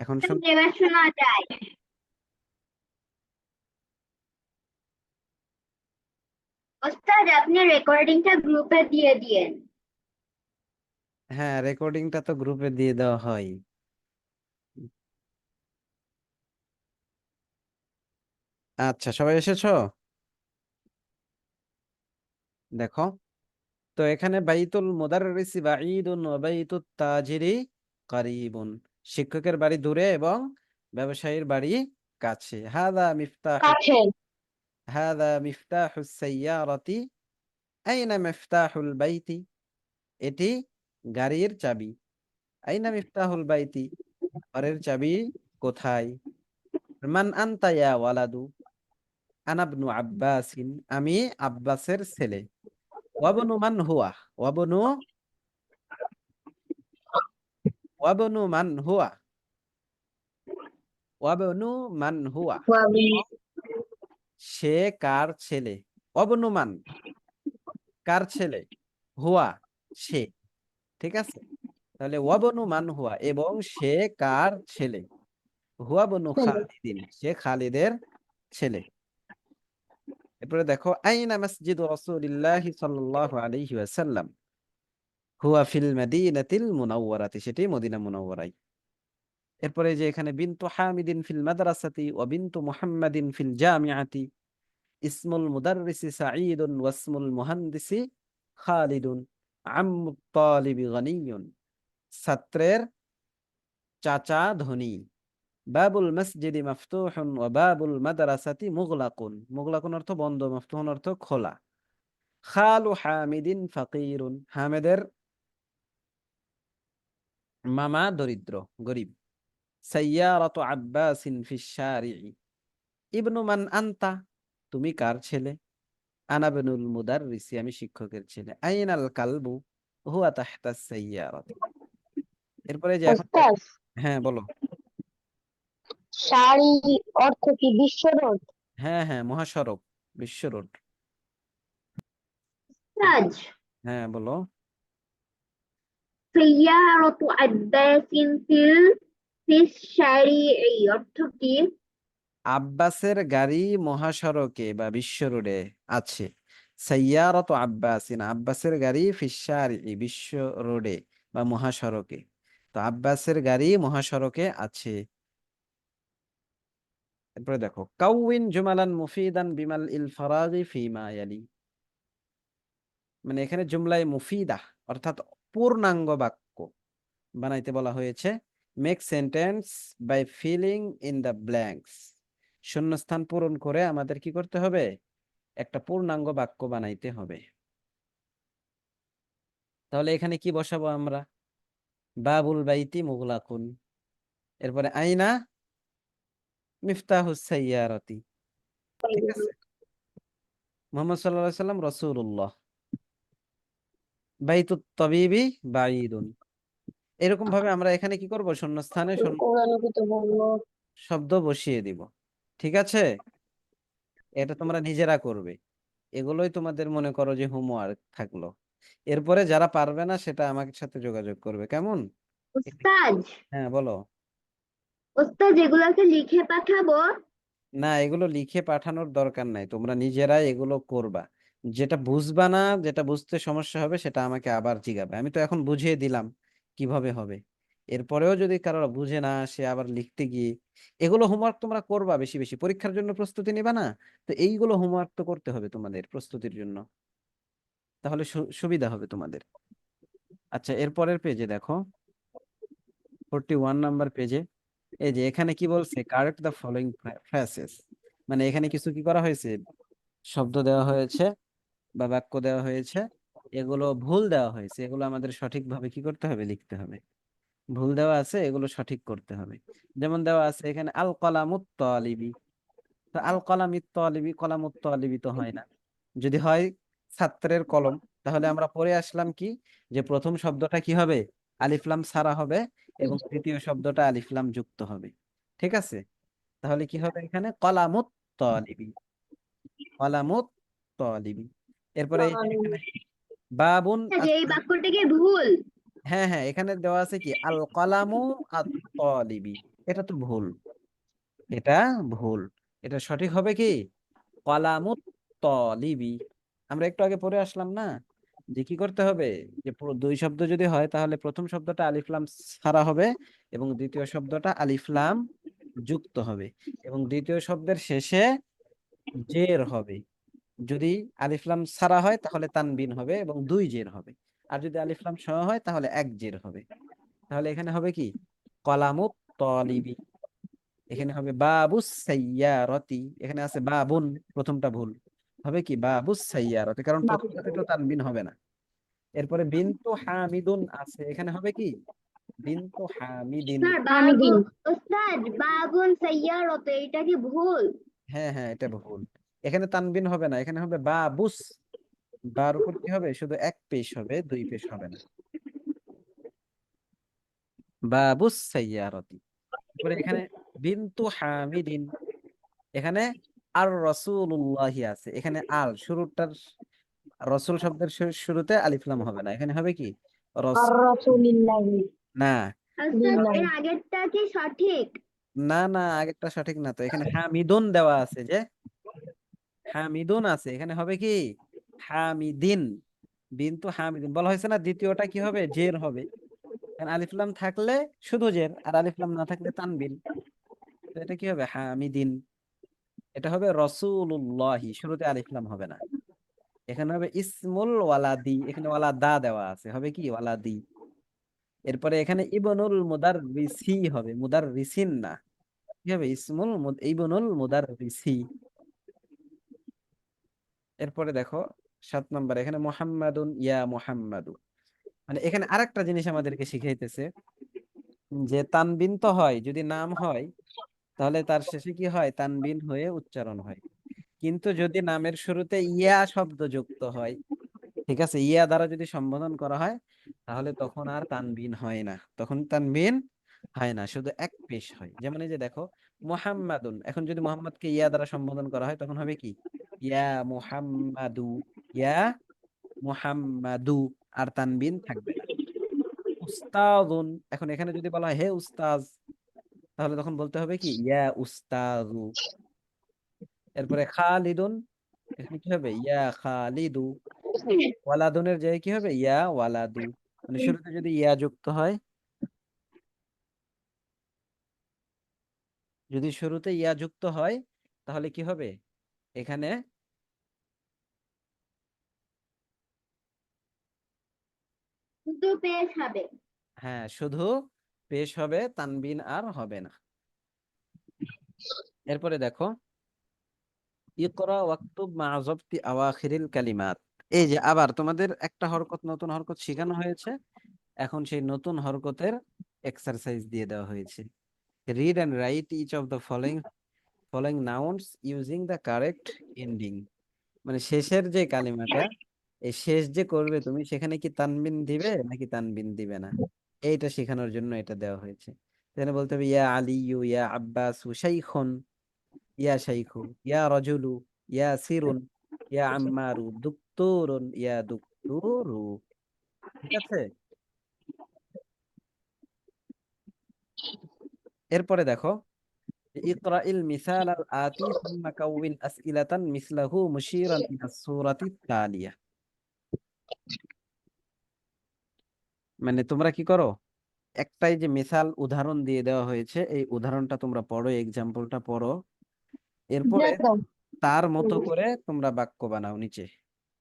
এখন শুন। এবার শোনা যায়। ওস্তাদ, আপনি রেকর্ডিংটা গ্রুপে দিয়ে দিয়েন। হ্যাঁ, রেকর্ডিংটা তো গ্রুপে দিয়ে দেওয়া হয়। আচ্ছা, সবাই এসেছো? দেখো, তো এখানে বাইতুল মুদাররিসি বাঈদুন ওয়া বাইতুত তাজিরি কারীবুন। শিক্ষকের বাড়ি দূরে এবং ব্যবসায়ীর বাড়ি কাছে। কাছে। হাদা মিফতাহুস সাইয়ারাতি আইনা মিফতাহুল বাইতি। এটি গাড়ির চাবি। আইনা মিফতাহুল বাইতি, ঘরের চাবি কোথায়? মান আনতা ইয়া ওয়ালাদু? আনা ইবনু আব্বাসিন, আমি আব্বাসের ছেলে। ওয়াবনু মান হুয়া? ওয়াবনু ওয়াবনু মান হুয়া? ওয়াবনু মান হুয়া, সে কার ছেলে? ওয়াবনু মান, কার ছেলে? হুয়া, সে। ঠিক আছে, তাহলে ওয়াবনু মান হুয়া, এবং সে কার ছেলে? হুয়া বনু খালিদিন, সে খালিদের ছেলে। এরপরে দেখো, আইনা মসজিদ রাসূলিল্লাহি সাল্লাল্লাহু আলাইহি ওয়াসাল্লাম? হুয়া ফিল মাদিনাতিল মুনাওয়ারাতি, সেটি মদিনা মুনাওয়ারায়। এরপরে যে এখানে বিনতু হামিদিন ফিল মাদ্রাসাতি ওয়া বিনতু মুহাম্মাদিন ফিল জামিআতি। ইসমুল মুদাররিসি সাঈদুন ওয়াসমুল মুহান্দিসি খালিদুন। আম্মুত তালিবি গনিয়্যুন, ছাত্রের চাচা ধনী। বাবুল মসজিদি মাফতুহুন ওয়া বাবুল মাদ্রাসাতি মুগলাকুন। মুগলাকুন অর্থ বন্ধ, মাফতুহুন অর্থ খোলা। খালু হামিদিন ফাকিরুন, হামেদের মামা দরিদ্র, গরিব। সাইয়ারাতু আব্বাসিন ফিশ শারি'i। ইবনু মান আনতা, তুমি কার ছেলে? আনা ইবনুল মুদাররিসি, আমি শিক্ষকের ছেলে। আইনাল কালবু? হুয়া তাহতাস সাইয়ারাতি। এরপরে যে এখন ওস্তাদ, হ্যাঁ বলো। শাড়ি অর্থ কি বিশ্বরোড? হ্যাঁ হ্যাঁ, মহাসড়ক, বিশ্ব রোড। রাজ। হ্যাঁ বলো। সাইয়ারাতু আব্বাসিন ফিস শারি'i অর্থ কি? আব্বাসের গাড়ি মহাসড়কে বা বিশ্ব রোডে আছে। সাইয়ারাতু আব্বাসিন, আব্বাসের গাড়ি ফিশারি, বিশ্ব রোডে বা মহাসড়কে। তো আব্বাসের গাড়ি মহাসড়কে আছে। এরপরে দেখো, কাউইন জুমালান মুফিদান বিমাল ইল ফারাগি ফিমা ইয়ালি। মানে এখানে জুমলায় মুফিদা অর্থাৎ পূর্ণাঙ্গ বাক্য বানাইতে বলা হয়েছে। Make sentence by filling in the blanks. শূন্যস্থান পূরণ করে আমাদের কি করতে হবে? একটা পূর্ণাঙ্গ বাক্য বানাইতে হবে। তাহলে এখানে কি বসাবো আমরা? বাবুল বাইতি মুগলাকুন। এরপরে আইনা মিফতাহুস সাইয়ারাতি। ঠিক আছে, মুহাম্মদ সাল্লাল্লাহু আলাইহি সাল্লাম রাসূলুল্লাহ। বাইতুত তাবিবি বাঈদুন। এরকম ভাবে আমরা এখানে কি করব? শূন্যস্থানে শব্দ বসিয়ে দিব। ঠিক আছে, এটা তোমরা নিজেরা করবে। এগুলোই তোমাদের মনে করো যে হোমওয়ার্ক থাকলো। এরপরে যারা পারবে না সেটা আমার সাথে যোগাযোগ করবে, কেমন? ওস্তাদ, হ্যাঁ বলো। ওস্তাদ এগুলাকে লিখে পাঠাবো? না, এগুলো লিখে পাঠানোর দরকার নাই, তোমরা নিজেরাই এগুলো করবা। যেটা বুঝবা না, যেটা বুঝতে সমস্যা হবে সেটা আমাকে আবার জিজ্ঞাবে। আমি তো এখন বুঝিয়ে দিলাম কিভাবে হবে। এরপরেও যদি কারো বুঝে না আসে আবার লিখতে গিয়ে, এগুলো হোমওয়ার্ক তোমরা করবা বেশি বেশি, পরীক্ষার জন্য প্রস্তুতি নিবা না? তো এইগুলো হোমওয়ার্ক তো করতে হবে তোমাদের প্রস্তুতির জন্য, তাহলে সুবিধা হবে তোমাদের। আচ্ছা, এরপরের পেজে দেখো, 41 নাম্বার পেজে। এই যে এখানে কি বলছে, কারেক্ট দ্য ফলোইং ফ্রেসেস। মানে এখানে কিছু কি করা হয়েছে, শব্দ দেওয়া হয়েছে বা বাক্য দেওয়া হয়েছে, এগুলো ভুল দেওয়া হয়েছে, এগুলো আমাদের সঠিকভাবে কি করতে হবে? লিখতে হবে। ভুল দেওয়া আছে, এগুলো সঠিক করতে হবে। যেমন দেওয়া আছে এখানে আল কলামুত তালিবি। তো আল কলামিত তালিবি, কলামুত তালিবি তো হয় না। যদি হয় ছাত্রের কলম, তাহলে আমরা পড়ে আসলাম কি, যে প্রথম শব্দটা কি হবে? আলিফলাম সারা হবে, এবং তৃতীয় শব্দটা আলিফলাম যুক্ত হবে। ঠিক আছে, তাহলে কি হবে এখানে? কলামুত তালিবি, কলামুত তালিবি। এরপরে এই যে এখানে বাবুন যে এই বাক্যটা কি ভুল? হ্যাঁ হ্যাঁ, এখানে দেওয়া আছে কি, আল কলামু আত তালিবি। এটা তো ভুল, এটা ভুল। এটা সঠিক হবে কি কলামুত তলিবি। আমরা একটু আগে পড়ে আসলাম না যে কি করতে হবে, যে পুরো দুই শব্দ যদি হয় তাহলে প্রথম শব্দটা আলিফ লাম ছাড়া হবে এবং দ্বিতীয় শব্দটা আলিফ লাম যুক্ত হবে এবং দ্বিতীয় শব্দের শেষে জের হবে। যদি আলিফ লাম ছাড়া হয় তাহলে তানবিন হবে এবং দুই জের হবে, আর যদি আলিফ লাম সহ হয় তাহলে এক জের হবে। তাহলে এখানে হবে কি কলামুত তলিবি। এখানে হবে বাবুস সাইয়ারতি, এখানে আছে বাবুন, প্রথমটা ভুল, হবে কি বাবুস সাইয়ারতি, কারণ প্রথমটাতে তো তানবিন হবে না। এরপরে বিনতু হামিদুন আছে, এখানে হবে কি বিনতু হামিদিন। স্যার বাবু, ওস্তাদ বাবুন সাইয়ারত, এটা কি ভুল? হ্যাঁ হ্যাঁ, এটা ভুল। এখানে তানবিন হবে না, এখানে হবে বাবুস। বার উপর কি হবে, শুধু এক পেশ হবে, দুই পেশ হবে না। বাবুস সাইয়ারতি। এরপরে এখানে বিনতু হামিদিন, এখানে আর রসুল্লাহি আছে, এখানে আল শুরুটার, রসুল শব্দের শুরুতে আলিফ লাম হবে না, এখানে হবে কি রসুল। আর-রাসূলিল্লাহি না ওস্তাদ লিল্লাহি। এর আগেরটা কি সঠিক? না না, আগেরটা সঠিক না তো, এখানে হামিদুন দেওয়া আছে, যে হামিদুন আছে, এখানে হবে কি হামিদিন। বিন্তু হামিদিন বলা হয়েছে না, দ্বিতীয়টা কি হবে জের হবে। কারণ আলিফ লাম থাকলে শুধু জের, আর আলিফ লাম না থাকলে তানবিন। তো এটা কি হবে হামিদিন। এটা হবে রসুলুল্লাহি, শুরুতে আলিফ লাম হবে না। এখানে হবে ইসমুল ওয়ালাদি, এখানে ওয়ালাদা দেওয়া আছে, হবে কি ওয়ালাদি। এরপরে এখানে ইবনুল মুদাররিসি হবে, মুদাররিসিন না। কি হবে ইবনুল মুদাররিসি। এরপরে দেখো 7 নম্বর, এখানে মুহাম্মাদুন ইয়া মুহাম্মাদু। মানে এখানে আরেকটা জিনিস আমাদেরকে শিখাইতেছে যে তানবিন তো হয় যদি নাম হয়, তাহলে তার শেষে কি হয় তানবিন হয়ে উচ্চারণ হয়। কিন্তু যদি নামের শুরুতে ইয়া শব্দ যুক্ত হয়, ঠিক আছে, ইয়া দ্বারা যদি সম্বোধন করা হয়, তাহলে তখন আর তানবিন হয় না, তখন তানবিন হয় না, শুধু এক পেশ হয়। যেমন এই যে দেখো মুহাম্মাদুন, এখন যদি মোহাম্মদকে ইয়া দ্বারা সম্বোধন করা হয় তখন হবে কি ইয়া মুহাম্মাদু, ইয়া মুহাম্মাদু, আর তানবিন থাকবে না। উস্তাদুন, এখন এখানে যদি বলা হয় হে উস্তাজ, তাহলে তখন বলতে হবে কি ইয়া উস্তাজু। এরপরে খালিদুন, এখানে কি হবে ইয়া খালিদু। ওয়ালাদুনের জায়গায় কি হবে ইয়া ওয়ালাদু। মানে শুরুতে যদি ইয়া যুক্ত হয়, যদি শুরুতে ইয়া যুক্ত হয় তাহলে কি হবে এখানে শুধু পেশ হবে। হ্যাঁ শুধু পেশ হবে, তানবিন আর হবে না। এরপরে দেখো ইকরা ওয়াক্তুব মা যাবতি আওয়াখিরিল কালিমাত। এই যে আবার তোমাদের একটা হরকত, নতুন হরকত শেখানো হয়েছে, এখন সেই নতুন হরকতের এক্সারসাইজ দিয়ে দেওয়া হয়েছে। Read and write each of the following nouns using the correct ending. মানে শেষের যে কালিমাটা, এই শেষ যে করবে তুমি, সেখানে কি তানবিন দিবে নাকি তানবিন দিবে না, এইটা শেখানোর জন্য এটা দেওয়া হয়েছে। এখানে বলতে হবে ইয়া আলিয়ু ইয়া আব্বাসু শাইখুন, ইয়া শাইখু, ইয়া রাজুলু, ইয়া সিরুন, ইয়া আম্মারু, দুক্তুরুন, ইয়া দুক্তুরু। ঠিক আছে। এরপরে দেখো ইকরাইল মিসাল আল আতি সুম্মা কাউইন আসইলাতান মিসলাহু মুশিরান ইলা সূরাতি তালিয়া। মানে তোমরা কি করো, একটাই যে মিসাল উদাহরণ দিয়ে দেওয়া হয়েছে, এই উদাহরণটা তোমরা পড়ো, এক্সাম্পলটা পড়ো, এরপরে তার মতো করে তোমরা বাক্য বানাও নিচে।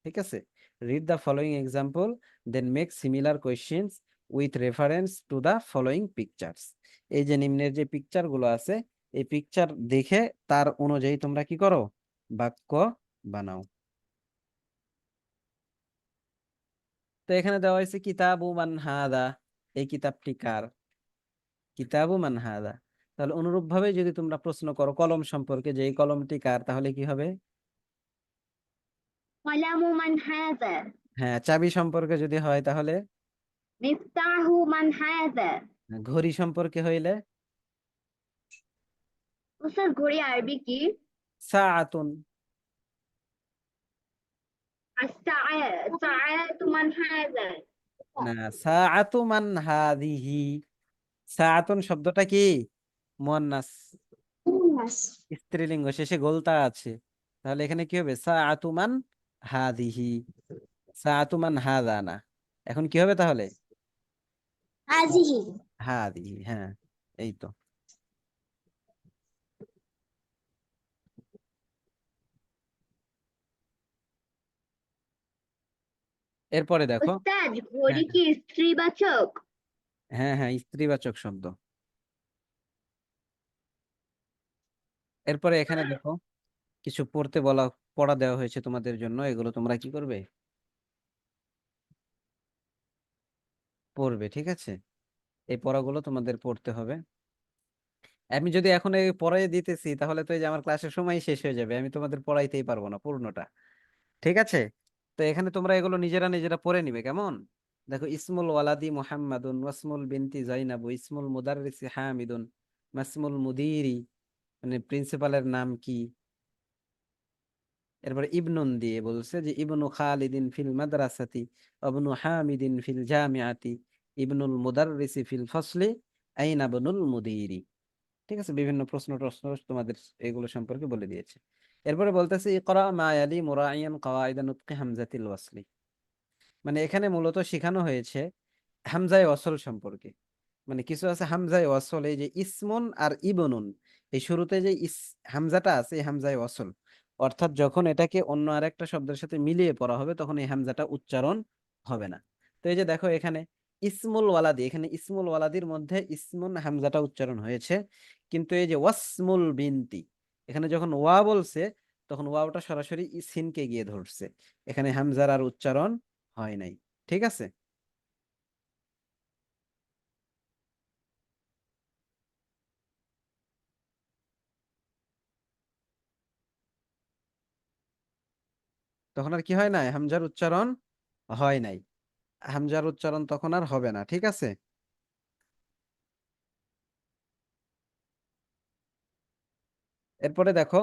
ঠিক আছে, read the following example, then make similar questions with reference to the following pictures. এই যে নিম্নের যে পিকচার গুলো আছে, এই পিকচার দেখে তার অনুযায়ী তোমরা কি করো বাক্য বানাও। তো এখানে দেওয়া হয়েছে কিতাবু মান হাদা, এই কিতাবটি কার, কিতাবু মান হাদা। তাহলে অনুরূপ ভাবে যদি তোমরা প্রশ্ন করো কলম সম্পর্কে, যে এই কলমটি কার, তাহলে কি হবে কলামু মান হাযা, হ্যাঁ। চাবি সম্পর্কে যদি হয় তাহলে, মিফতাহু মান হাযা। ঘড়ি সম্পর্কে হইলে স্যার ঘড়ি আরবি কি? সাআতুন। সাআতু মান হাযা। না, সাআতু মান হাদিহি। সাআতুন শব্দটা কি মুয়ান্নাস, স্ত্রীলিঙ্গ, শেষে গোলতা আছে, তাহলে এখানে কি হবে? সাআতুমান হাদিহি, সাআতুমান হাদানা। এখন কি হবে তাহলে? হাজিহি। হাদিহি, হ্যাঁ, এই তো। এরপরে দেখো। ওস্তাদ, হ্যাঁ, ঘড়ি কি স্ত্রীবাচক? হ্যাঁ, হ্যাঁ, স্ত্রীবাচক শব্দ। এরপরে এখানে দেখো, কিছু পড়া দেওয়া হয়েছে তোমাদের জন্য, এগুলো তোমরা কি করবে? পড়বে, ঠিক আছে? এই পড়াগুলো তোমাদের পড়তে হবে। আমি যদি এখন এই পড়াই দিতেছি, তাহলে তো এই যে আমার ক্লাসের সময় শেষ হয়ে যাবে, আমি তোমাদের পড়াইতেই পারবো না পূর্ণটা। ঠিক আছে? তো এখানে তোমরা এগুলো নিজেরা নিজেরা পড়ে নিবে, কেমন? দেখো, ইসমুল ওয়ালাদি মুহাম্মাদুন, ওয়াসমুল বিনতি জাইনাবু, ইসমুল মুদাররিসি হামিদুন, মাসমুল মুদিরি, মানে প্রিন্সিপালের নাম কি। এরপরে ইবনুন দিয়ে বলছে যে ইবনু খালিদিন ফিল মাদ্রাসাতি, ইবনু হামিদিন ফিল জামিআতি, ইবনুল মুদাররিসি ফিল ফসলি, আইনা ইবনুল মুদিরি। ঠিক আছে, বিভিন্ন প্রশ্ন তোমাদের এগুলো সম্পর্কে বলে দিয়েছে। এরপরে বলতেছে ইকরা মা ইয়ালি মুরাইয়ান কাওয়াইদা নুতকি হামজাতিল ওয়াসলি। মানে এখানে মূলত শেখানো হয়েছে হামজায়ে ওয়াসল সম্পর্কে। মানে কিছু আছে হামজায়ে ওয়াসল, এই যে ইসমুন আর ইবনুন, এই শুরুতে যে হামজাটা আছে, এই হামজায়ে ওয়াসল, অর্থাৎ যখন এটাকে অন্য আরেকটা শব্দের সাথে মিলিয়ে পড়া হবে, তখন এই হামজাটা উচ্চারণ হবে না। তো এই যে দেখো এখানে ইসমুল ওয়ালাদি, এখানে ইসমুল ওয়ালাদির মধ্যে ইসমুন হামজাটা উচ্চারণ হয়েছে, কিন্তু এই যে ওয়াসমুল বিনতি, এখানে যখন ওয়া বলছে, তখন ওয়াওটা সরাসরি সিনকে গিয়ে ধরছে, এখানে হামজার আর উচ্চারণ হয় নাই। ঠিক আছে? তখন আর কি হয় নাই? হামজার উচ্চারণ হয় নাই। হামজার উচ্চারণ তখন আর হবে না। ঠিক আছে? এরপরে দেখো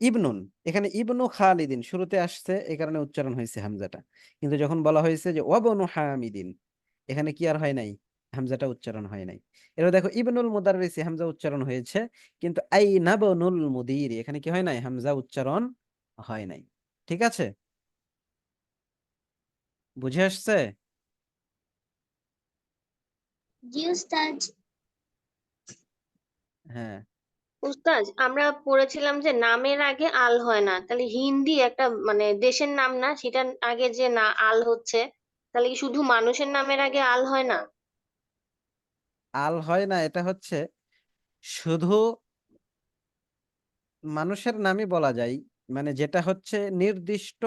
ইবনুন, এখানে ইবনু খালিদিন শুরুতে আসছে, এই কারণে উচ্চারণ হয়েছে হামজাটা। কিন্তু যখন বলা হয়েছে যে ওয়াবনু হামিদিন, এখানে কি আর হয় নাই? হামজাটা উচ্চারণ হয় নাই। এবার দেখো ইবনুল মুদাররিসি, হামজা উচ্চারণ হয়েছে, কিন্তু আইনাবনুল মুদিরি, এখানে কি হয় নাই? হামজা উচ্চারণ হয় নাই। ঠিক আছে? বুঝে আসছে? জি উস্তাদ। হ্যাঁ। উস্তাদ, আমরা পড়েছিলাম যে নামের আগে আল হয় না, তাহলে হিন্দি একটা মানে দেশের নাম না, সেটার আগে যে না আল হচ্ছে, তাহলে কি শুধু মানুষের নামের আগে আল হয় না? আল হয় না, এটা হচ্ছে শুধু মানুষের নামই বলা যায়, মানে যেটা হচ্ছে নির্দিষ্ট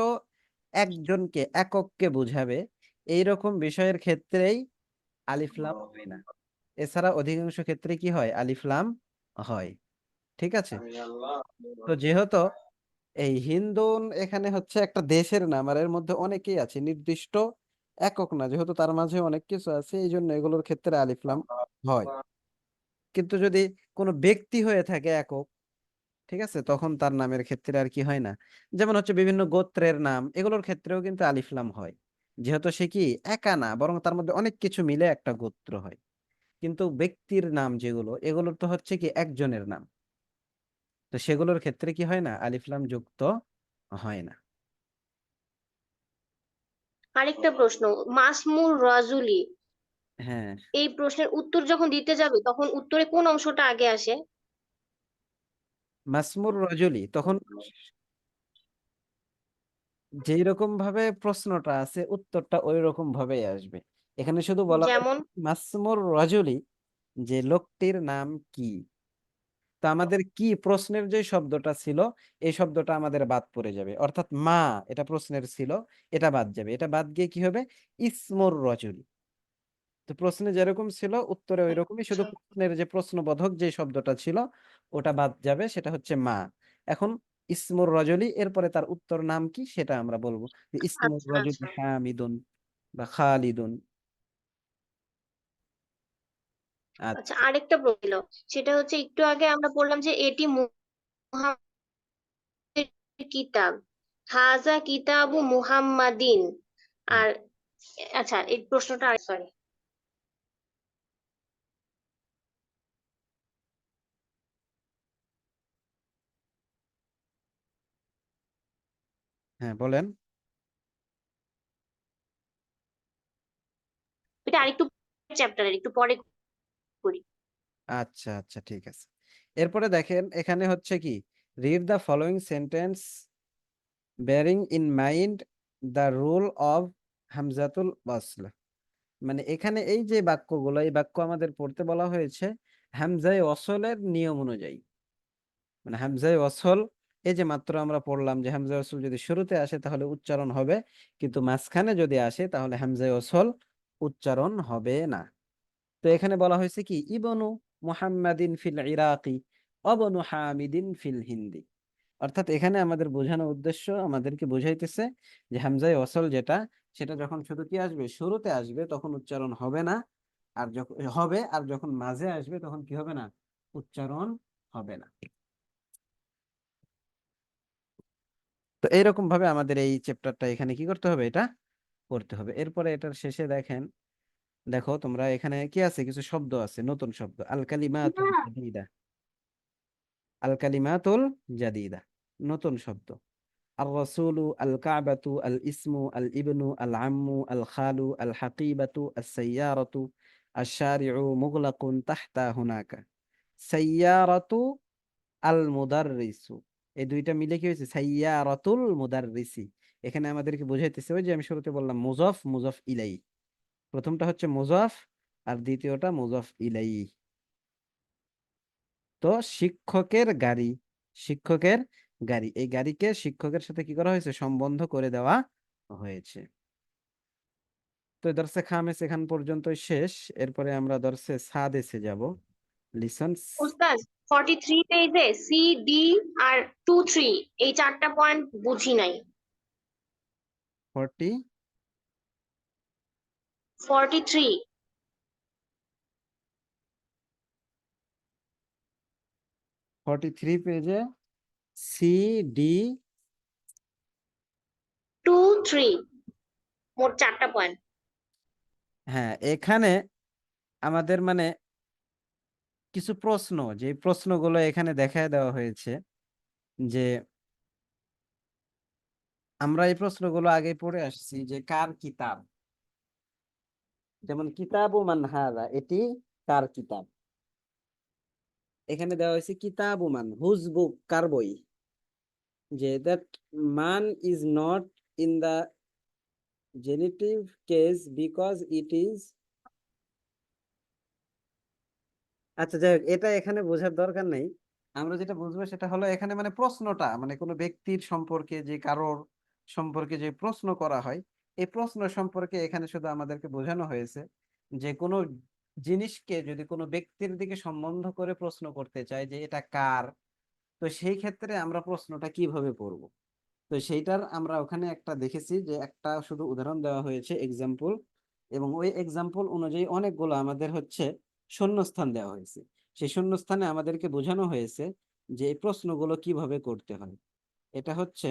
একজনকে, একককে বোঝাবে, এইরকম বিষয়ের ক্ষেত্রেই আলিফ লাম হয় না। এছাড়া অধিকাংশ ক্ষেত্রে কি হয়? আলিফ লাম হয়। ঠিক আছে? তো যেহেতু এই হিন্দুন এখানে হচ্ছে একটা দেশের নাম, আর এর মধ্যে অনেকেই আছে, নির্দিষ্ট একক না, যেহেতু তার মাঝে অনেক কিছু আছে, এই জন্য এগুলোর ক্ষেত্রে আলিফ লাম হয়। কিন্তু যদি কোনো ব্যক্তি হয়ে থাকে একক, ঠিক আছে, তখন তার নামের ক্ষেত্রে আর কি হয় না। যেমন হচ্ছে বিভিন্ন গোত্রের নাম, এগুলোর ক্ষেত্রেও কিন্তু আলিফ লাম হয়, যেহেতু সে কি একা না, বরং তার মধ্যে অনেক কিছু মিলে একটা গোত্র হয়। কিন্তু ব্যক্তির নাম যেগুলো, এগুলোর তো হচ্ছে কি একজনের নাম, তো সেগুলোর ক্ষেত্রে কি হয় না? আলিফ লাম যুক্ত হয় না। আরেকটা প্রশ্ন, মাসমুর রাজুলি, হ্যাঁ, এই প্রশ্নের উত্তর যখন দিতে যাবে তখন উত্তরে কোন অংশটা আগে আসে? মাসমুর রজুলি, তখন যেই রকম ভাবে প্রশ্নটা আছে, উত্তরটা ওই রকম ভাবেই আসবে। এখানে শুধু বলা যেমন? হয়েছে মাসমুর রজুলি, যে লোকটির নাম কি। তো আমাদের কি প্রশ্নের যে শব্দটা ছিল, এই শব্দটা আমাদের বাদ পড়ে যাবে, অর্থাৎ মা, এটা প্রশ্নের ছিল, এটা বাদ যাবে, এটা বাদ গিয়ে কি হবে? ইসমুর রজুল। তো প্রশ্নে যেরকম ছিল উত্তরে ওই রকমই, শুধু আচ্ছা। প্রশ্নের যে প্রশ্নবোধক যে শব্দটা ছিল, ওটা বাদ যাবে, সেটা হচ্ছে মা। এখন ইসমুর রজলি, এরপরে তার উত্তর নাম কি সেটা আমরা বলবো, যে ইসমুর আচ্ছা। রজলি আচ্ছা। হামিদুন বা খালিদুন। আচ্ছা, আচ্ছা। আরেকটা প্রশ্ন ছিল, সেটা হচ্ছে একটু আগে আমরা বললাম যে এটি মুহাম্মাদের কিতাব, হাজা কিতাবু মুহাম্মাদিন। হুম। আর আচ্ছা, এই প্রশ্নটা, সরি, হ্যাঁ বলেন। এটা আরেকটু চ্যাপ্টারের একটু পরে করি। আচ্ছা আচ্ছা ঠিক আছে। এরপরে দেখেন এখানে হচ্ছে কি, read the following sentence bearing in mind the rule of হামজাতুল ওয়াসল। মানে এখানে এই যে বাক্যগুলো, এই বাক্য আমাদের পড়তে বলা হয়েছে হামজায়ে ওয়াসলের নিয়ম অনুযায়ী। মানে হামজায়ে ওয়াসল, এই যে মাত্র আমরা পড়লাম যে হামজায়ে ওয়াসল যদি শুরুতে আসে তাহলে উচ্চারণ হবে, কিন্তু মাঝখানে যদি আসে তাহলে হামজায়ে ওয়াসল উচ্চারণ হবে না। তো এখানে বলা হয়েছে কি, ইবনু মুহাম্মাদিন ফিল ইরাকি অবনু হামিদিন ফিল হিন্দি। অর্থাৎ এখানে আমাদের বোঝানোর উদ্দেশ্য, আমাদেরকে বোঝাইতেছে যে হামজায়ে ওয়াসল যেটা, সেটা যখন শুধু কি আসবে, শুরুতে আসবে, তখন উচ্চারণ হবে না। আর যখন হবে, আর যখন মাঝে আসবে তখন কি হবে না, উচ্চারণ হবে না। তো এইরকম ভাবে আমাদের এই চ্যাপ্টারটা এখানে কি করতে হবে, এটা পড়তে হবে। এরপরে এটার শেষে দেখেন, দেখো তোমরা এখানে কি আছে, কিছু শব্দ আছে, নতুন শব্দ, আল কালিমাতুল না, জাদিদা। আল কালিমাতুল জাদিদা, নতুন শব্দ। আল রাসূলু, আল কাবাতু, আল ইসমু, আল ইবনু, আল আম্মু, আল খালু, আল হাকিবাতু, আস সাইয়ারাতু, আশ শারিউ মুগলাকুন তাহতা হুনাকা। সাইয়ারাতু, আল মুদাররিসু, এই দুইটা মিলে কি হয়েছে, সাইয়ারাতুল মুদাররিসি। এখানে আমাদেরকে বোঝাইতেছে ওই যে আমি শুরুতে বললাম মুজাফ মুজাফ ইলাই, প্রথমটা হচ্ছে মুজাফ আর দ্বিতীয়টা মুজাফ ইলাই। তো শিক্ষকের গাড়ি, শিক্ষকের গাড়ি, এই গাড়িকে শিক্ষকের সাথে কি করা হয়েছে, সম্বন্ধ করে দেওয়া হয়েছে। তো দর্সে খামেস এখান পর্যন্তই শেষ। এরপরে আমরা দর্সে সাদেসে যাব, লিসন ওস্তাদ 43 পেজে সি ডি আর 2 3 এই চারটা পয়েন্ট বুঝি নাই। 40, 43 43 পেজে সি ডি। 2 3 মোট চারটা পয়েন্ট। হ্যাঁ, এখানে আমাদের মানে কিছু প্রশ্ন, যে প্রশ্নগুলো এখানে দেখায় দেওয়া হয়েছে, যে আমরা এই প্রশ্নগুলো আগে পড়ে আসছি, যে কার কিতাব, যেমন কিতাবু মান হাযা, এটি কার কিতাব। এখানে দেওয়া হয়েছে কিতাবু মান, হুজ বুক, কার বই, যে দ্যাট মান is not in the genitive case because it is. আচ্ছা যাই হোক, এটা এখানে বোঝার দরকার নেই। আমরা যেটা বুঝবো সেটা হলো, এখানে মানে প্রশ্নটা মানে কোনো ব্যক্তির সম্পর্কে, যে কারোর সম্পর্কে যে প্রশ্ন করা হয়, এই প্রশ্ন সম্পর্কে এখানে শুধু আমাদেরকে বোঝানো হয়েছে যে কোনো জিনিসকে যদি কোনো ব্যক্তির দিকে সম্বন্ধ করে প্রশ্ন করতে চাই যে এটা কার, তো সেই ক্ষেত্রে আমরা প্রশ্নটা কিভাবে করব। তো সেইটার আমরা ওখানে একটা দেখেছি, যে একটা শুধু উদাহরণ দেওয়া হয়েছে, এক্সাম্পল, এবং ওই এক্সাম্পল অনুযায়ী অনেকগুলো আমাদের হচ্ছে শূন্যস্থান দেওয়া হয়েছে। সেই শূন্যস্থানে আমাদেরকে বোঝানো হয়েছে যে এই প্রশ্নগুলো কিভাবে করতে হয়। এটা হচ্ছে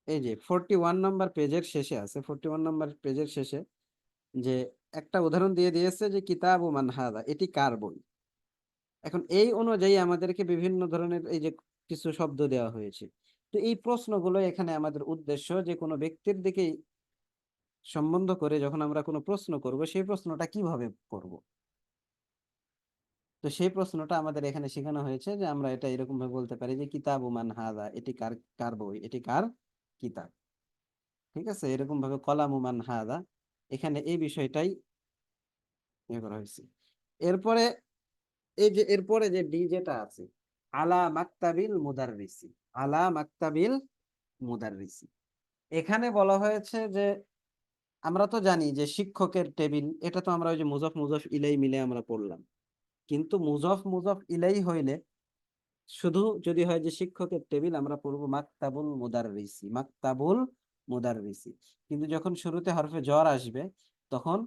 এই যে 41 নম্বর পেজের শেষে আছে, 41 নম্বর পেজের শেষে যে একটা উদাহরণ দিয়ে দিয়েছে যে কিতাবু মান হাদা, এটি কার বই। এখন এই অনুযায়ী আমাদেরকে বিভিন্ন ধরনের এই যে কিছু শব্দ দেওয়া হয়েছে। তো এই প্রশ্নগুলো এখানে আমাদের উদ্দেশ্য, যে কোনো ব্যক্তির দিকে সম্বন্ধ করে যখন আমরা কোনো প্রশ্ন করব, সেই প্রশ্নটা কিভাবে করব। তো সেই প্রশ্নটা আমাদের এখানে শেখানো হয়েছে, যে আমরা এটা এরকম ভাবে বলতে পারি যে কিতাবু মান হাদা, এটি কার, কার বই, এটি কার কিতাব। ঠিক আছে, এরকম ভাবে কলামু মান হাদা, এখানে এই বিষয়টাই ইয়ে করা হয়েছে। এরপরে এই যে এরপরে যে ডি যেটা আছে, আলা মাকতাবিল মুদাররিসি, আলা মাকতাবিল মুদাররিসি, এখানে বলা হয়েছে যে আমরা তো জানি যে শিক্ষকের টেবিল, এটা তো আমরা ওই যে মুজফ মুজফ ইলাই মিলে আমরা পড়লাম। কিন্তু মুজফ মুজফ ইলাই হইলে, শুধু যদি হয় যে শিক্ষকের টেবিল, আমরা পড়বো মাকতাবুল মুদাররিসি, মাকতাবুল মুদাররিসি। কিন্তু যখন শুরুতে হরফে জ্বর আসবে, তখন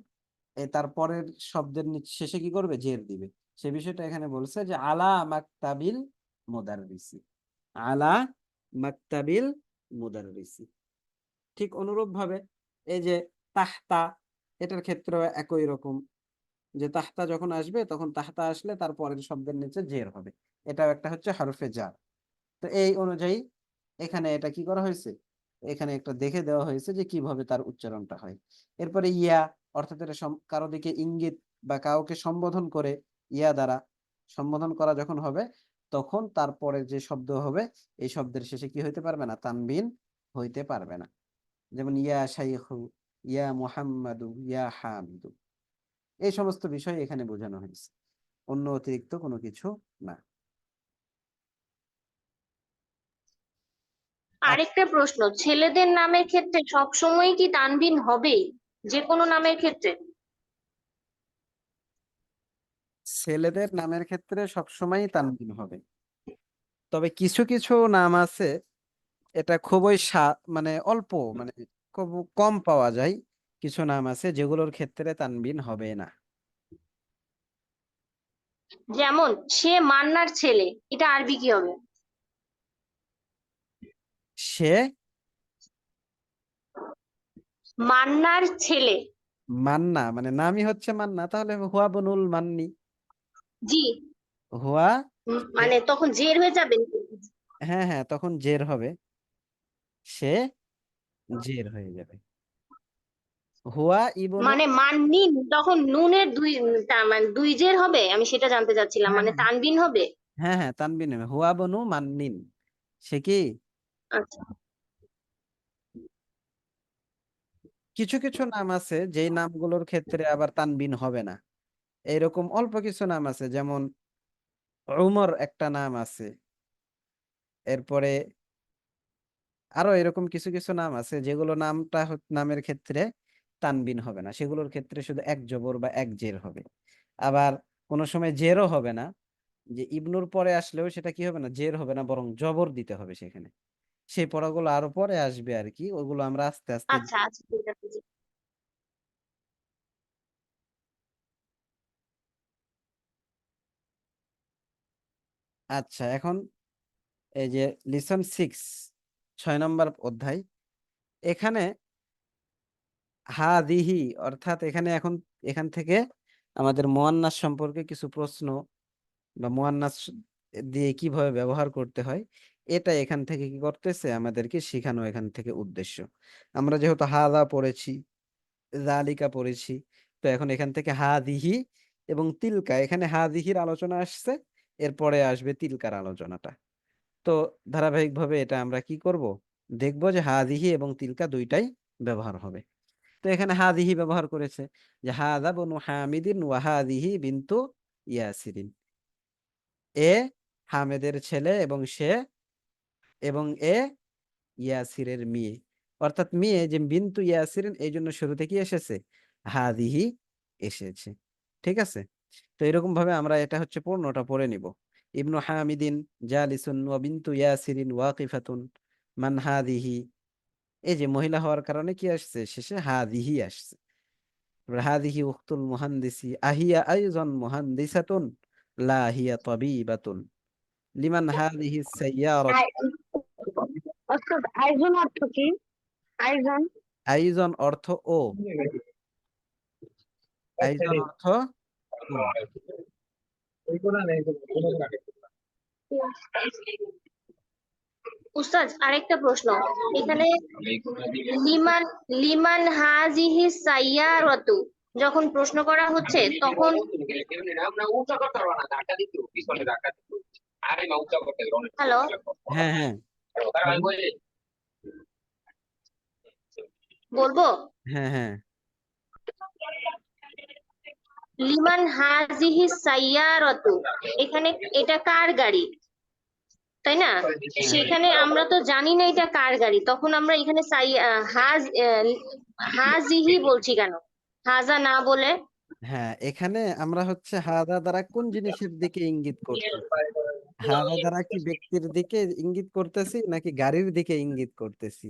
তারপরের শব্দের শেষে কি করবে, জের দিবে। সে বিষয়টা এখানে বলছে যে আলা মাকতাবিল মুদাররিসি, আলা মাকতাবিল মুদাররিসি। ঠিক অনুরূপ ভাবে এই যে তাহতা, এটার ক্ষেত্রেও একই রকম, যে তাহতা যখন আসবে তখন তাহতা আসলে তার পরের শব্দের নিচে জের হবে। এটাও একটা হচ্ছে হরফে জার। তো এই অনুযায়ী এখানে এটা কি করা হয়েছে, এখানে একটা দেখে দেওয়া হয়েছে যে কিভাবে তার উচ্চারণটা হয়। এরপরে ইয়া, অর্থাৎ এটা কারো দিকে ইঙ্গিত বা কাউকে সম্বোধন করে ইয়া দ্বারা সম্বোধন করা যখন হবে, তখন তারপরে যে শব্দ হবে এই শব্দের শেষে কি হইতে পারবে না, তানবিন হইতে পারবে না। যেমন ইয়া শাইখু, ইয়া মুহাম্মাদু, ইয়া হামিদু, এই সমস্ত বিষয় এখানে বোঝানো হয়েছে, অন্য অতিরিক্ত কোনো কিছু না। আরেকটা প্রশ্ন, ছেলেদের নামের ক্ষেত্রে সবসময় কি তানবিন হবেই, যে কোনো নামের ক্ষেত্রে? ছেলেদের নামের ক্ষেত্রে সবসময় তানবিন হবে, তবে কিছু কিছু নাম আছে এটা খুবই মানে অল্প, মানে খুব কম পাওয়া যায়। কিছু নাম আছে যেগুলোর ক্ষেত্রে তানবিন হবে না। যেমন সে মান্নার ছেলে, এটা আরবি কি হবে? সে মান্নার ছেলে। মান্না, মানে নামই হচ্ছে মান্না, তাহলে হুয়া বনুল মান্নি। জি। হুয়া, মানে তখন জের হয়ে যাবে। হ্যাঁ হ্যাঁ, তখন জের হবে, সে জের হয়ে যাবে। হুয়া ইবনু, মানে মান্নিন তখন নুনের মানে দুই জের হবে, আমি সেটা জানতে চাচ্ছিলাম, হ্যাঁ মানে হ্যাঁ তানবিন হবে। হ্যাঁ হ্যাঁ, তানবিন হবে, হুয়া বনু মান্নিন। সে কি, আচ্ছা। কিছু কিছু নাম আছে যেই নামগুলোর ক্ষেত্রে আবার তানবিন হবে না। এরকম অল্প কিছু নাম আছে, যেমন উমর একটা নাম আছে, এরপরে আরো এরকম কিছু কিছু নাম আছে যেগুলো নামের ক্ষেত্রে তানবিন হবে না, সেগুলোর ক্ষেত্রে শুধু এক জবর বা এক জের হবে। আবার কোনো সময় জেরও হবে না, যে ইবনুর পরে আসলেও সেটা কি হবে না, জের হবে না, বরং জবর দিতে হবে সেখানে। সেই পড়াগুলো আরো পরে আসবে আর কি, ওগুলো আমরা আস্তে আস্তে। আচ্ছা আচ্ছা, ঠিক আছে জি। আচ্ছা, এখন এই যে লিসন 6, 6 নম্বর অধ্যায়, এখানে হাদিহি, অর্থাৎ এখানে এখন এখান থেকে আমাদের মুয়ান্নাস সম্পর্কে কিছু প্রশ্ন বা মুয়ান্নাস দিয়ে কিভাবে ব্যবহার করতে হয়, এটা এখান থেকে কি করতেছে, আমাদেরকে শেখানো এখান থেকে উদ্দেশ্য। আমরা যেহেতু হাদা পড়েছি, জালিকা পড়েছি, তো এখন এখান থেকে হাদিহি এবং তিলকা, এখানে হাদিহির আলোচনা আসছে, এরপরে আসবে তিলকার আলোচনাটা। তো ধারাবাহিকভাবে এটা আমরা কি করব, দেখবো যে হাদিহি এবং তিলকা দুইটাই ব্যবহার হবে। তো এখানে হাদিহি ব্যবহার করেছে, যে হাদা বনু হামিদিন ওয়া হাদিহি বিনতু ইয়াসিরিন, এ হামেদের ছেলে এবং এ ইয়াসিরের মেয়ে। অর্থাৎ মেয়ে যে বিনতু ইয়াসিরিন, এই জন্য শুরুতে কি এসেছে, হাদিহি এসেছে। ঠিক আছে, তো এরকম ভাবে আমরা এটা হচ্ছে পূর্ণটা পড়ে নিব। ইবনু হামিদিন জালিসুন ওয়া বিনতু ইয়াসিরিন ওয়াকিফাতুন, মান হাদিহি, এই যে মহিলা হওয়ার কারণে কি আসছে, শেষে হাদিহি আসছে। এবার হাদিহি উখতুল মুহান্দিসি আহিয়া আইজন মুহান্দিসাতুন লা হিয়া তাবিবাতুন, লিমান হাদিহি সাইয়ারাত। অর্থাৎ আয়োজন অর্থ কি? আয়োজন আইজন অর্থ ও, আইজন অর্থ ও। উস্তাদ আরেকটা প্রশ্ন, এখানে লিমান লিমান হাজিহি সাইয়ারাতু যখন প্রশ্ন করা হচ্ছে তখন হ্যালো, হ্যাঁ হ্যাঁ বলুন। বলবো? হ্যাঁ হ্যাঁ লিমান হাজিহি সাইয়ারাতু, এখানে এটা কার গাড়ি, তাই না? হ্যাঁ সেখানে আমরা তো জানি না এটা কার গাড়ি, তখন আমরা এখানে হাজিহি বলছি কেন, হাজা না বলে? হ্যাঁ, এখানে আমরা হচ্ছে হাদা দ্বারা কোন জিনিসের দিকে ইঙ্গিত করতেছি, হাদা দ্বারা কি ব্যক্তির দিকে ইঙ্গিত করতেছি নাকি গাড়ির দিকে ইঙ্গিত করতেছি?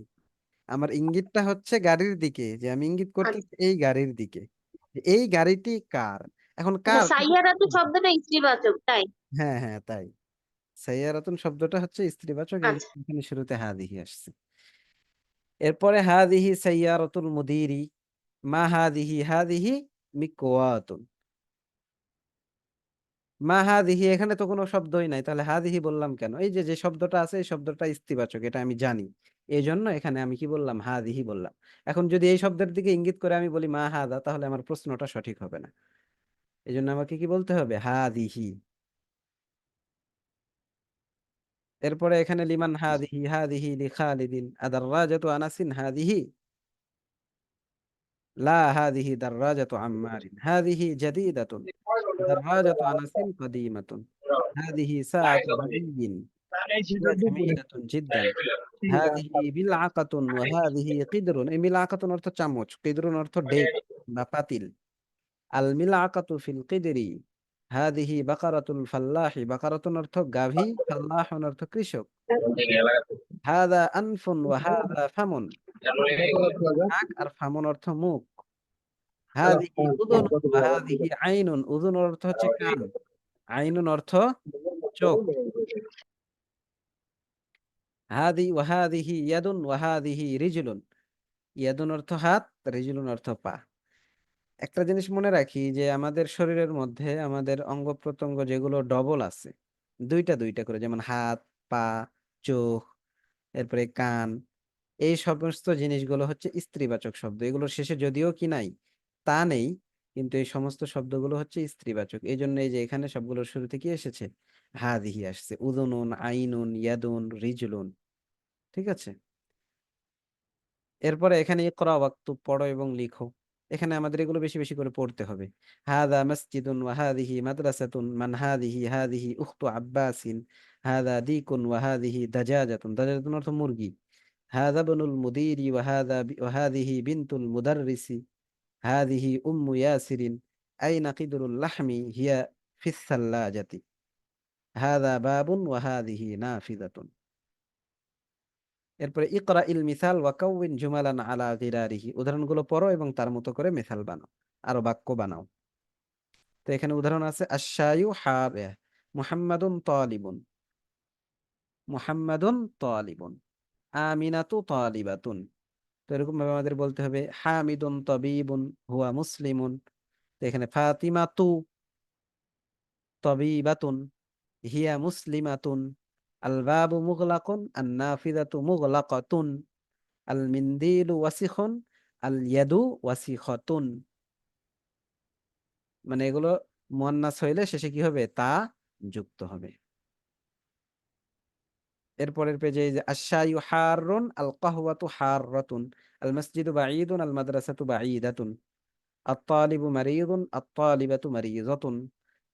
আমার ইঙ্গিতটা হচ্ছে গাড়ির দিকে, যে আমি ইঙ্গিত করতেছি এই গাড়ির দিকে, যে এই গাড়িটি কার। এখন আচ্ছা, কার, সাইয়ারাতু শব্দটা স্ত্রীবাচক, তাই? হ্যাঁ হ্যাঁ তাই, সাইয়ারাতুন শব্দটা হচ্ছে স্ত্রীবাচক, এই আচ্ছা। জন্য এখানে শুরুতে হাদিহি আসছে। এরপরে হাদিহি সাইয়ারাতুল মুদিরি, মা হাদিহি, হাদিহি মিকওয়াতুন, মা হাদিহি, এখানে তো কোনো শব্দই নাই, তাহলে হাদিহি বললাম কেন? এই যে যে শব্দটা আছে এই শব্দটা স্ত্রীবাচক, এটা আমি জানি, এই জন্য এখানে আমি কি বললাম, হাদিহি বললাম। এখন যদি এই শব্দের দিকে ইঙ্গিত করে আমি বলি মা হাদা, তাহলে আমার প্রশ্নটা সঠিক হবে না। এই জন্য আমাকে কি বলতে হবে, হাদিহি। এরপরে এখানে লিমান হাদিহি, হাদিহি লি খালিদিন আদাররাজাতু আনাসিন হাদিহি, লা হাদিহি দাররাজাতু আম্মারিন, হাদিহি জাদিদাতুন দাররাজাতু আনাসিন কদিমাতুন, হাদিহি সাআতু হাদিয়িন হিয়া জামিলাতুন জিদ্দান, হাদিহি বিলআকাতুন ওয়া হাদিহি কিদরুন। এই মিলআকাতুন অর্থ চামচ, কিদরুন অর্থ ডেক বা পাতিল। আল মিলআকাতু ফিল কিদরি, হাদিহি বাকারাতুল ফাল্লাহি, বাকারাতুন অর্থ গাভী, ফাল্লাহুন অর্থ কৃষক। হাদা আনফুন ওয়া হাদা ফামুন, নাক আর ফামুন অর্থ মুখ। হাদিহি উযুনুন ওয়া হাদিহি আইনুন, উযুন অর্থ হচ্ছে কান, আইনুন অর্থ চোখ। হাদি ওয়া হাদিহি ইয়াদুন ওয়া হাদিহি রিজলুন, ইয়াদুন অর্থ হাত, রিজলুন অর্থ পা। একটা জিনিস মনে রাখি যে আমাদের শরীরের মধ্যে আমাদের অঙ্গ প্রত্যঙ্গ যেগুলো ডবল আছে, দুইটা দুইটা করে, যেমন হাত, পা, চোখ, এরপরে কান, এই সমস্ত জিনিসগুলো হচ্ছে স্ত্রীবাচক শব্দ। এগুলোর শেষে যদিও কি নাই, তা নেই, কিন্তু এই সমস্ত শব্দগুলো হচ্ছে স্ত্রীবাচক। এই জন্য এই যে এখানে সবগুলোর শুরুতে কি এসেছে, হাদিহি আসছে, উদুনুন, আইনুন, ইয়াদুন, রিজলুন। ঠিক আছে। এরপরে এখানে ইকরা ওয়াক্তুব, পড়ো এবং লিখো। এখানে আমাদের এগুলো বেশি বেশি করে পড়তে হবে। হাদা মসজিদুন ওয়া হাদিহি মাদ্রাসাতুন, মান হাদিহি, হাদিহি উখতু আব্বাসিন, হাদা দিকুন ওয়া হাদিহি দাজাজাতুন, দাজাজাতুন অর্থ মুরগি। হাদা বনুল মুদিরি ওয়া হাদিহি বিনতুল মুদাররিসি, হাদিহি উম্মু ইয়াসিরিন, আইনা কিদরুল লাহমি হিয়া ফিস সাল্লাজাতি, হাদা বাবুন ওয়া হাদিহি নাফিযাতুন। এরপরে ইকরা ইল মিসাল ওয়া কাউইন জুমালান আলা গিরারিহি, উদাহরণগুলো পড়ো এবং তার মতো করে মিসাল বানাও, আরো বাক্য বানাও। তো এখানে উদাহরণ আছে, আশ-শায়ু হাবিহ, মুহাম্মাদুন তালিবুন, মুহাম্মাদুন তালিবুন, আমিনাতু তালিবাতুন। তো এরকম ভাবে আমাদের বলতে হবে, হামিদুন তাবিবুন হুয়া মুসলিমুন। তো এখানে ফাতিমাতু তাবিবাতুন হিয়া মুসলিমাতুন, আল বাবু মুগলাকুন আন নাফিযাতু মুগলাকাতুন, আল মিন্দিলু ওয়াসিখুন আল ইয়াদু ওয়াসিখতুন। মানে এগুলো মুয়ান্নাস হইলে শেষে কি হবে, তা যুক্ত হবে। এরপরের পেজে এই যে আশ-শায়ু হারুন আল কাহওয়াতু হাররাতুন, আল মসজিদু বাঈদুন আল মাদ্রাসাতু বাঈদাতুন, আত-তালিবু মারিদুন আত-তালিবাতু মারিযাতুন,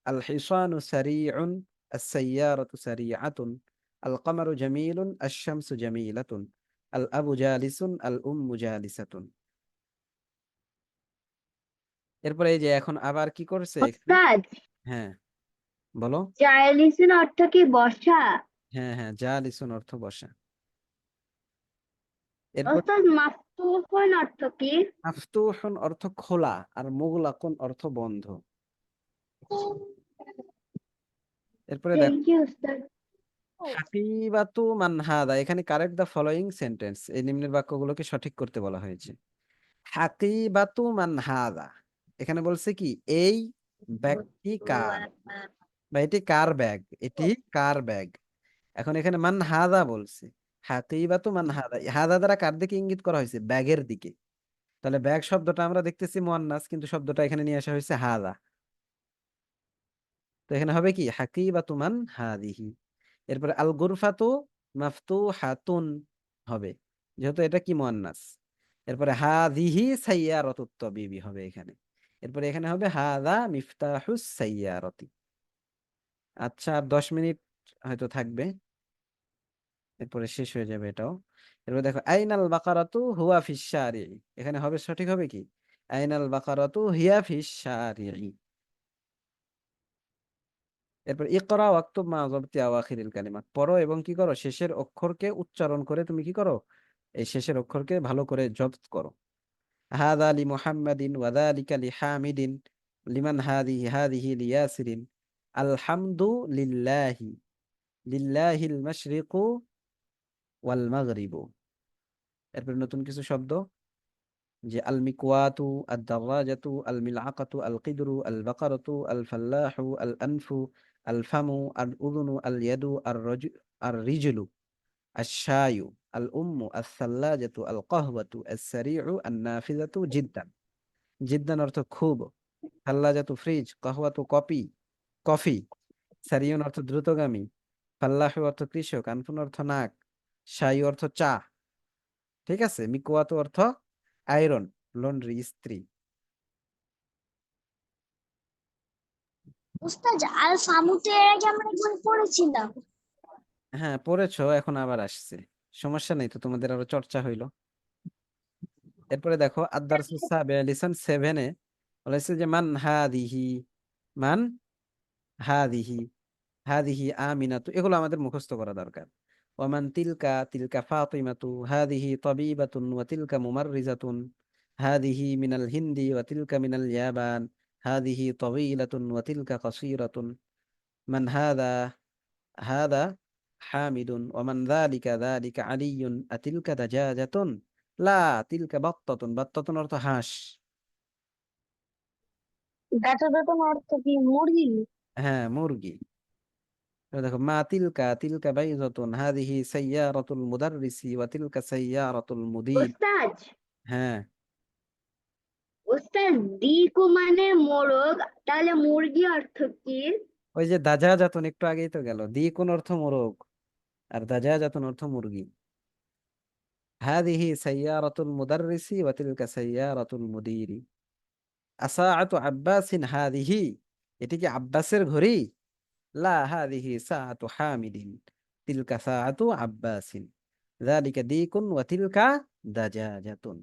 আল হিসানু সারিউন আস-সাইয়ারাতু সারিআতুন, আল কমারু জামিলুন আশ-শামসু জামিলাতুন, আল আবু জালিসুন আল উম্মু জালিসাতুন। এরপরে এই যে এখন আবার কি করছে এখানে, ওস্তাদ, হ্যাঁ বলো। জায়লিসিন অর্থ কি বর্ষা? হ্যাঁ হ্যাঁ, জালিসুন অর্থ বসা। এরপর ওস্তাদ, মাফতুহুন অর্থ কি? মাফতুহুন অর্থ খোলা, আর মুগলাকুন অর্থ বন্ধ। এরপরে দেখো, থ্যাংক ইউ ওস্তাদ। হাকিবাতু মান হাদা, এখানে কারেক্ট দা ফলোইং সেন্টেন্স, এই নিম্নের বাক্যগুলোকে সঠিক করতে বলা হয়েছে। হাকিবাতু মান হাদা, এখানে বলছে কি, এই ব্যাগটি কার, বা এটি কার ব্যাগ, এটি কার ব্যাগ। এখন এখানে মান হাদা বলছে, হাকিবাতু মান হাদা, হাদা দ্বারা কার দিকে ইঙ্গিত করা হয়েছে, ব্যাগের দিকে। তাহলে ব্যাগ শব্দটা আমরা দেখতেছি মুয়ান্নাস, কিন্তু শব্দটা এখানে নিয়ে আসা হয়েছে হাদা। তো এখানে হবে কি, হাকিবাতু মান হাদিহি। এরপরে আল গুরফাতু মাফতুহাতুন হবে, যেহেতু এটা কি মুয়ান্নাস। এরপরে হাদিহি সাইয়ারাতুত তাবিবি হবে এখানে। এরপরে এখানে হবে হাদা মিফতাহুস সাইয়ারাতি। আচ্ছা, আর 10 মিনিট হয়তো থাকবে, এরপরে শেষ হয়ে যাবে এটাও। এরপর দেখো, আইনাল বাকারাতু হুয়া ফিস শারি'i, এখানে হবে সঠিক হবে কি, আইনাল বাকারাতু হিয়া ফিস শারি'i। এরপর ইকরা ওয়াক্তুব মা যাবতি আওয়াখিরিল কালিমাত, পড়ো এবং কি করো, শেষের অক্ষরকে উচ্চারণ করে তুমি কি করো, এই শেষের অক্ষরকে ভালো করে জব্দ করো। হাদা লি মুহাম্মাদিন ওয়া যালিকা লি হামিদিন, লিমান হাদিহি, হাদিহি লিয়াসিরিন, আলহামদু লিল্লাহি, লিল্লাহিল মাশরিকু ওয়াল মাগরিবু। এরপর নতুন কিছু শব্দ, যে আল মিকওয়াতু, আদ দারাজাতু, আল মিলআকাতু, আল কিদরু, আল বাকারাতু, আল ফাল্লাহু, আল আনফু, আল ফামু, আল উযুনু, আল ইয়াদু, আর রিজলু, আশ-শায়ু, আল উম্মু, আস-সাল্লাজাতু, আল কাহওয়াতু, আস-সারিউ, আন-নাফিযাতু, জিদ্দান। জিদ্দান অর্থ খুব, সাল্লাজাতু ফ্রিজ, কাহওয়াতু কফি, সারিউন অর্থ দ্রুতগামী, ফাল্লাহু অর্থ কৃষক, আনফুন অর্থ নাক, শায়ু অর্থ চা। ঠিক আছে, মিকওয়াতু অর্থ আয়রন, লন্ড্রি, ইস্ত্রি। ওস্তাদ আল ফামুতে এর আগে আমরা একবার পড়েছিলাম। হ্যাঁ পড়েছো, এখন আবার আসছে, সমস্যা নেই তো, তোমাদের আরো চর্চা হইলো। এরপরে দেখো আদ-দারসুস সাবিউ, লিসন 7 এ বলেছে যে মান হাদিহি, মান হাদিহি, হাদিহি আমিনাতু, এগুলো আমাদের মুখস্থ করা দরকার। ওয়ামান তিলকা, তিলকা ফাতিমাতু, হাদিহি তাবিবাতুন ওয়া তিলকা মুমাররিজাতুন, হাদিহি মিনাল হিন্দি ওয়া তিলকা মিনাল ইয়াবান, হাদিহি তাওয়িলাতুন ওয়া তিলকা কাসীরাতুন, মান হাদা, হাদা হামিদুন, ওয়ামান যালিকা, যালিকা আলিয়ুন, আতিলকা দাজাজাতুন, লা তিলকা বাত্তাতুন, বাত্তাতুন অর্থ হাঁস। গাটা বেতন অর্থ কি মুরগি? হ্যাঁ মুরগি। এবার দেখো মা তিলকা, তিলকা বাইজাতুন, হাদিহি সাইয়ারাতুল মুদাররিসি ওয়া তিলকা সাইয়ারাতুল মুদির। ওস্তাদ, হ্যাঁ ওস্তাদ দিকু মানে মোরগ, তাহলে মুরগি অর্থ কি? ওই যে দাজাজাতুন একটু আগেই তো গেল, দি কোন অর্থ মোরগ, আর দাজাজাতুন অর্থ মুরগি। হাদিহি সাইয়ারাতুল মুদাররিসি ওয়া তিলকা সাইয়ারাতুল মুদিরি। আসাআতু আব্বাসিন হাদিহি, এটি কি আব্বাসের ঘড়ি? লা হাদিহি সাআতু হামিদিন, তিলকা সাআতু আব্বাসিন, যালিকা দিকুন ওয়া তিলকা দাজাজাতুন।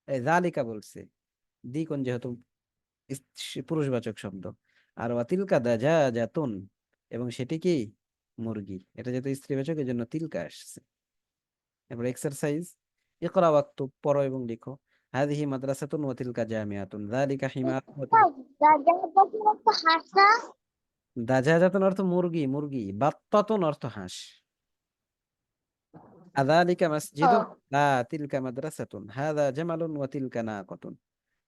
এই যালিকা বলছে, দিকুন যেহেতু পুরুষবাচক শব্দ, আর ওয়া তিলকা দাজাজাতুন, এবং সেটি কি মুরগি, এটা যেহেতু স্ত্রীবাচক এই জন্য তিলকা আসছে। এবার এক্সারসাইজ, ইকরা ওয়াক্তুব, পড়ো এবং লিখো। হাদিহি মাদ্রাসাতুন ওয়া তিলকা জামিআতুন, যালিকা হিমার ওয়া তিলকা। ওস্তাদ দাদার বেতন অর্থ হাঁস না? দাজাজাতুন অর্থ মুরগি, মুরগি, বাত্তাতুন অর্থ হাঁস। আযালিকা মাসজিদুন, লা তিলকা মাদ্রাসাতুন, হাযা জামালুন ওয়া তিলকা নাকাতুন,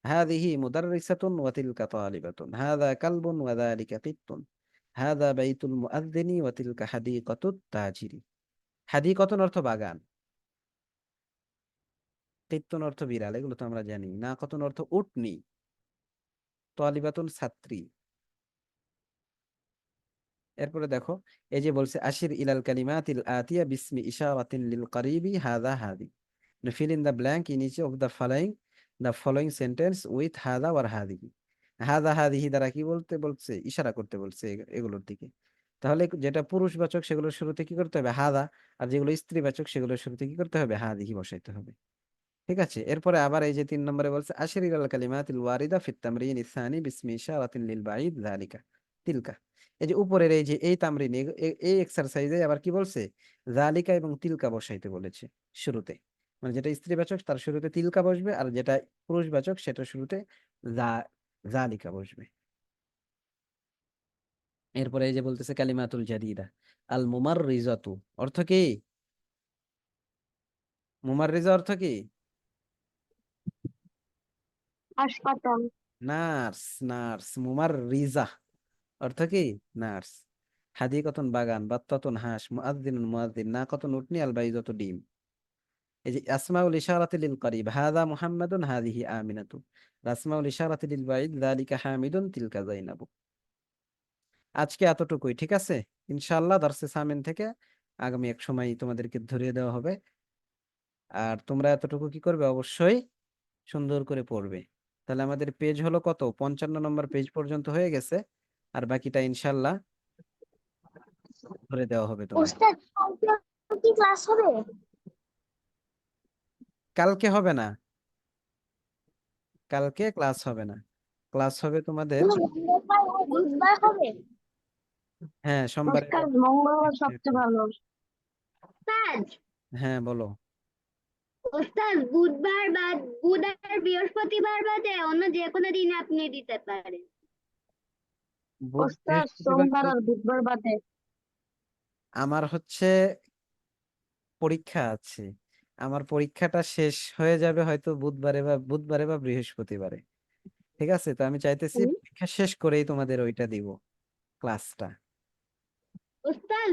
হাযিহি মুদাররিসাতুন ওয়া তিলকা তালিবাতুন, হাযা কালবুন ওয়া যালিকা কিত্তুন, হাযা বাইতুল মুআযযিনি ওয়া তিলকা হাদীকাতুত তাজিরি। হাদীকাতুন অর্থ বাগান, কিত্তুন অর্থ বিড়াল, এগুলো তো আমরা জানি। নাকাতুন অর্থ উটনি, তালিবাতুন ছাত্রী। এরপরে দেখো, এই যে বলছে আশির ইলাল কালিমাতিল আতিয়া বিসমি ইশারাতিন লিল করিবি হাদা হাদি, fill in the blank in each of the following sentence with হাদা ওয়ার হাদিহি। হাদা হাদিহি দ্বারা কি বলতে বলছে? ইশারা করতে বলছে এগুলোর দিকে। তাহলে যেটা পুরুষবাচক সেগুলোর শুরুতে কি করতে হবে? হাদা। আর যেগুলো স্ত্রীবাচক সেগুলোর শুরুতে কি করতে হবে? হাদিহি বসাইতে হবে। ঠিক আছে, এরপরে আবার এই যে 3 নম্বরে বলছে আশির ইলাল কালিমাতিল ওয়ারিদা ফিত তামরিন ইসানি বিসমি ইশারাতিন লিল বাঈদ যালিকা তিলকা। এই যে উপরের এই যে এই তামরিন, এই এক্সারসাইজে আবার কি বলছে? যালিকা এবং তিলকা বসাইতে বলেছে শুরুতে। মানে যেটা স্ত্রীবাচক তার শুরুতে তিলকা বসবে, আর যেটা পুরুষবাচক সেটা শুরুতে যা যালিকা বসবে। এরপরে এই যে বলতেছে কালিমাতুল জাদিদা, আল মুমাররিজাতু অর্থ কি? মুমাররিজা অর্থ কি? হাসপাতাল। Nurse, nurse. মুমাররিজা অর্থ কি? নার্স। হাদিকাতুন বাগান, বাত্তাতুন হাঁস, মুআযযিনুন মুয়াযযিন, নাকাতুন উটনি, আল বাইদাতু ডিম। এই যে আসমাউল ইশারাতি লিল করিব, হাযা মুহাম্মাদুন, হাযিহি আমিনাতু। আসমাউল ইশারাতি লিল বাঈদ, যালিকা হামিদুন, তিলকা যায়নাবু। আজকে এতটুকুই, ঠিক আছে? ইনশাআল্লাহ দারসে সামিন থেকে আগামী এক সময় তোমাদেরকে ধরিয়ে দেওয়া হবে। আর তোমরা এতটুকু কি করবে? অবশ্যই সুন্দর করে পড়বে। তাহলে আমাদের পেজ হলো কত? 55 নম্বর পেজ পর্যন্ত হয়ে গেছে, আর বাকিটা ইনশাআল্লাহ ধরে দেওয়া হবে তোমাদের। ওস্তাদ কালকে কি ক্লাস হবে? কালকে হবে না, কালকে ক্লাস হবে না। ক্লাস হবে তোমাদের, মঙ্গলবার আর বুধবার হবে? হ্যাঁ সোমবারে। ওস্তাদ মঙ্গলবার সবচেয়ে ভালো। ওস্তাদ, হ্যাঁ বলো। ওস্তাদ বুধবার বাদ, বুধ আর বৃহস্পতিবার বাদে অন্য যে কোনো দিন আপনি দিতে পারেন। বুধ ওস্তাদ বৃহস্পতিবার সোমবার তো আর বুধবার বাদে। আমার হচ্ছে পরীক্ষা আছে, আমার পরীক্ষাটা শেষ হয়ে যাবে হয়তো বুধবারে বা বৃহস্পতিবারে। ঠিক আছে, তো আমি চাইতেছি হুম। পরীক্ষা শেষ করেই তোমাদের ওইটা দিব, ক্লাসটা।